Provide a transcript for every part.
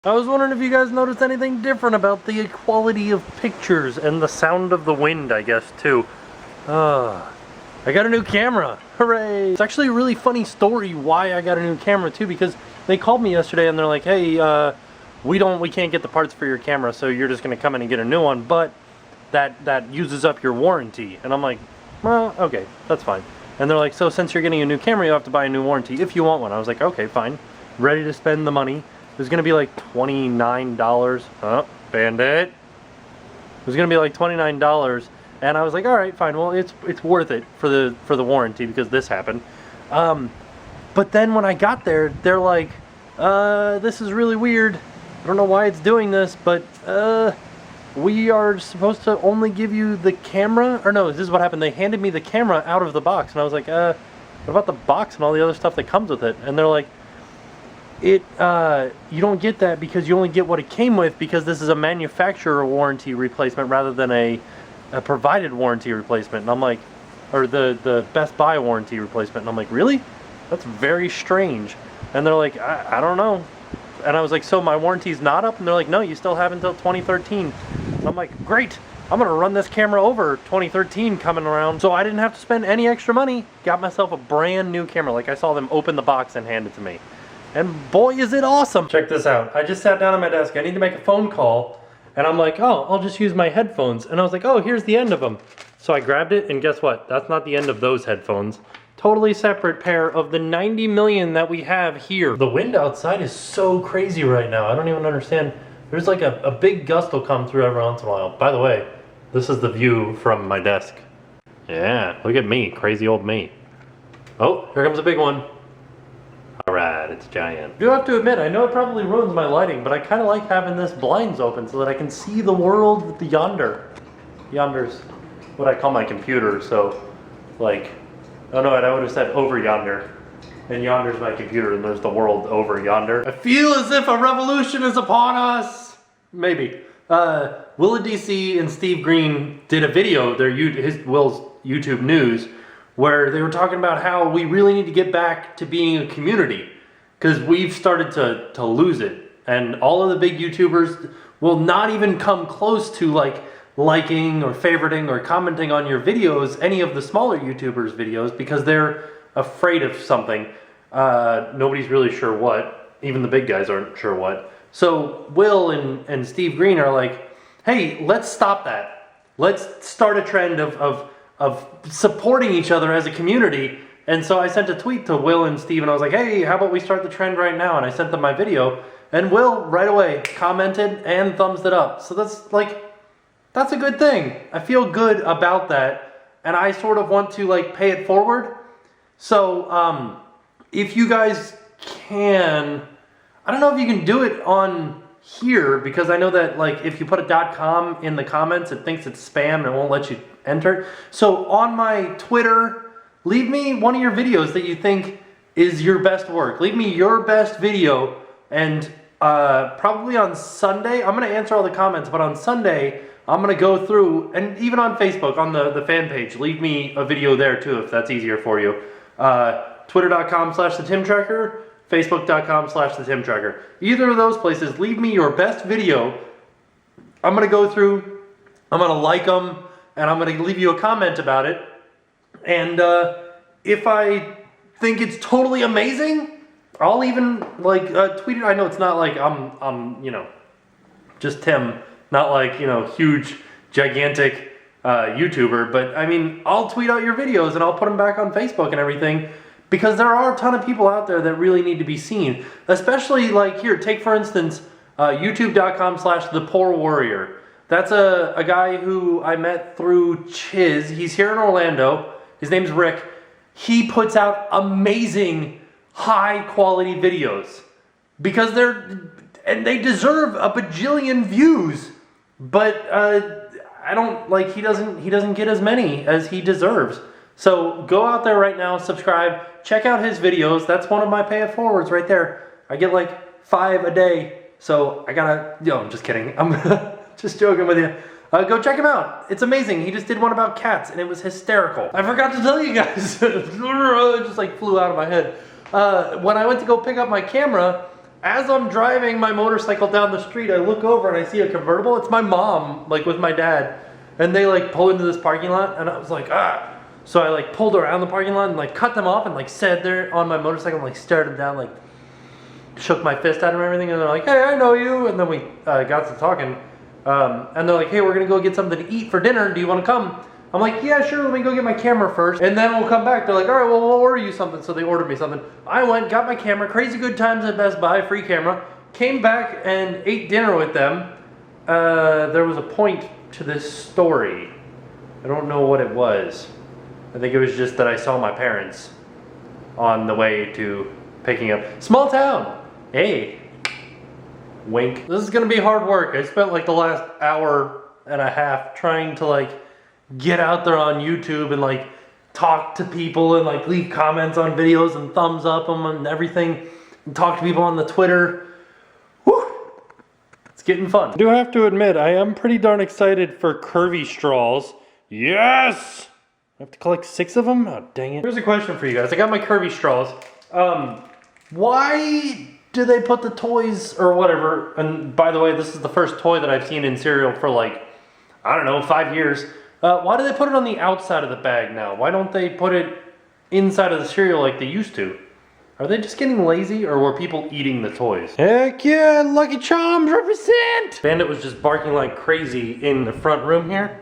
I was wondering if you guys noticed anything different about the quality of pictures and the sound of the wind, I guess, too. I got a new camera. Hooray! It's actually a really funny story why I got a new camera, too, because they called me yesterday and they're like, hey, we can't get the parts for your camera, so you're just gonna come in and get a new one, but that uses up your warranty. And I'm like, well, okay, that's fine. And they're like, so since you're getting a new camera, you have to buy a new warranty if you want one. I was like, okay, fine. Ready to spend the money. It was gonna be like $29. Oh, Bandit. It was gonna be like $29, and I was like, all right, fine. Well, it's worth it for the warranty because this happened. But then when I got there, they're like, this is really weird. I don't know why it's doing this, but we are supposed to only give you the camera. Or no, this is what happened. They handed me the camera out of the box, and I was like, what about the box and all the other stuff that comes with it? And they're like, you don't get that because you only get what it came with because this is a manufacturer warranty replacement rather than a provided warranty replacement. And I'm like, or the Best Buy warranty replacement. And I'm like, really? That's very strange. And they're like, I don't know. And I was like, so my warranty's not up? And they're like, no, you still have until 2013. And I'm like, great. I'm gonna run this camera over 2013 coming around. So I didn't have to spend any extra money. Got myself a brand new camera. Like I saw them open the box and hand it to me. And boy, is it awesome. Check this out. I just sat down at my desk. I need to make a phone call. And I'm like, oh, I'll just use my headphones. And I was like, oh, here's the end of them. So I grabbed it, and guess what? That's not the end of those headphones. Totally separate pair of the 90 million that we have here. The wind outside is so crazy right now. I don't even understand. There's like a big gust will come through every once in a while. By the way, this is the view from my desk. Yeah, look at me, crazy old me. Oh, here comes a big one. Alright, it's giant. I do have to admit, I know it probably ruins my lighting, but I kind of like having this blinds open so that I can see the world with the yonder. Yonder's what I call my computer, so like, oh no, I would have said over yonder. And yonder's my computer, and there's the world over yonder. I feel as if a revolution is upon us! Maybe. Willa DC and Steve Green did a video, Will's YouTube news, where they were talking about how we really need to get back to being a community because we've started to lose it, and all of the big YouTubers will not even come close to like liking or favoriting or commenting on your videos, any of the smaller YouTubers videos, because they're afraid of something. Nobody's really sure what. Even the big guys aren't sure what. So Will and Steve Green are like, hey, let's stop that. Let's start a trend of supporting each other as a community. And so I sent a tweet to Will and Steve, and I was like, hey, how about we start the trend right now? And I sent them my video, and Will right away commented and thumbs it up. So that's a good thing. I feel good about that, and I sort of want to like pay it forward. So if you guys can, I don't know if you can do it on here, because I know that like if you put a .com in the comments, it thinks it's spam and it won't let you enter. So on my Twitter, leave me one of your videos that you think is your best work. Leave me your best video, and probably on Sunday, I'm going to answer all the comments, but on Sunday, I'm going to go throug't, and even on Facebook, on the fan page, leave me a video there too, if that's easier for you. Twitter.com/thetimtracker, Facebook.com/thetimtracker. Either of those places, leave me your best video. I'm going to go through, I'm going to like them, and I'm going to leave you a comment about it. And if I think it's totally amazing, I'll even like tweet it. I know it's not like I'm you know, just Tim, not like, you know, huge, gigantic YouTuber, but I mean, I'll tweet out your videos and I'll put them back on Facebook and everything, because there are a ton of people out there that really need to be seen. Especially like here, take for instance, youtube.com/thepoorwarrior. That's a guy who I met through Chiz. He's here in Orlando. His name's Rick. He puts out amazing, high quality videos because they deserve a bajillion views. But I don't like, he doesn't get as many as he deserves. So go out there right now, subscribe, check out his videos. That's one of my pay it forwards right there. I get like 5 a day. So I gotta, I'm just kidding. I'm just joking with you. Go check him out. It's amazing. He just did one about cats, and it was hysterical. I forgot to tell you guys. It just like flew out of my head. When I went to go pick up my camera, as I'm driving my motorcycle down the street, I look over and I see a convertible. It's my mom, like with my dad. And they like pull into this parking lot and I was like, ah. So I like pulled around the parking lot and like cut them off and like sat there on my motorcycle and like stared them down, like shook my fist at them and everything. And they're like, hey, I know you. And then we got to talking. And they're like, hey, we're gonna go get something to eat for dinner. Do you wanna come? I'm like, yeah, sure, let me go get my camera first. And then we'll come back. They're like, all right, well, we'll order you something. So they ordered me something. I went, got my camera, crazy good times at Best Buy, free camera. Came back and ate dinner with them. There was a point to this story. I don't know what it was. I think it was just that I saw my parents on the way to picking up. Small town. Hey. Wink. This is gonna be hard work. I spent like the last hour and a half trying to like get out there on YouTube and like talk to people and like leave comments on videos and thumbs up them and everything. And talk to people on the Twitter. Whew. It's getting fun. I do have to admit, I am pretty darn excited for curvy straws. Yes! I have to collect 6 of them? Oh, dang it. Here's a question for you guys. I got my curvy straws. Why do they put the toys or whatever? And by the way, this is the first toy that I've seen in cereal for like, I don't know, 5 years. Why do they put it on the outside of the bag now? Why don't they put it inside of the cereal like they used to? Are they just getting lazy or were people eating the toys? Heck yeah, Lucky Charms represent! Bandit was just barking like crazy in the front room here.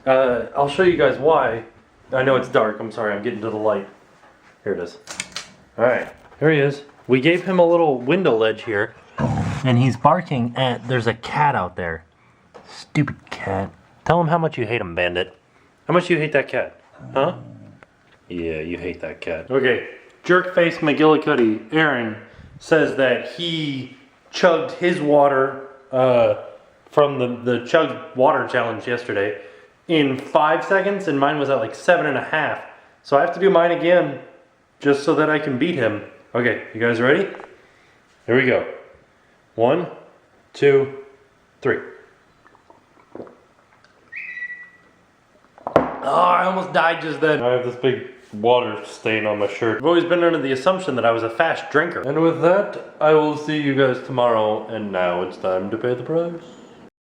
I'll show you guys why. I know it's dark, I'm sorry, I'm getting to the light. Here it is. Alright, here he is. We gave him a little window ledge here. And he's barking at, there's a cat out there. Stupid cat. Tell him how much you hate him, Bandit. How much you hate that cat? Huh? Yeah, you hate that cat. Okay, Jerkface McGillicuddy, Aaron, says that he chugged his water from the Chug water challenge yesterday in 5 seconds, and mine was at like 7.5. So I have to do mine again just so that I can beat him. Okay, you guys ready? Here we go. 1, 2, 3. Oh, I almost died just then. I have this big water stain on my shirt. I've always been under the assumption that I was a fast drinker. And with that, I will see you guys tomorrow, and now it's time to pay the price.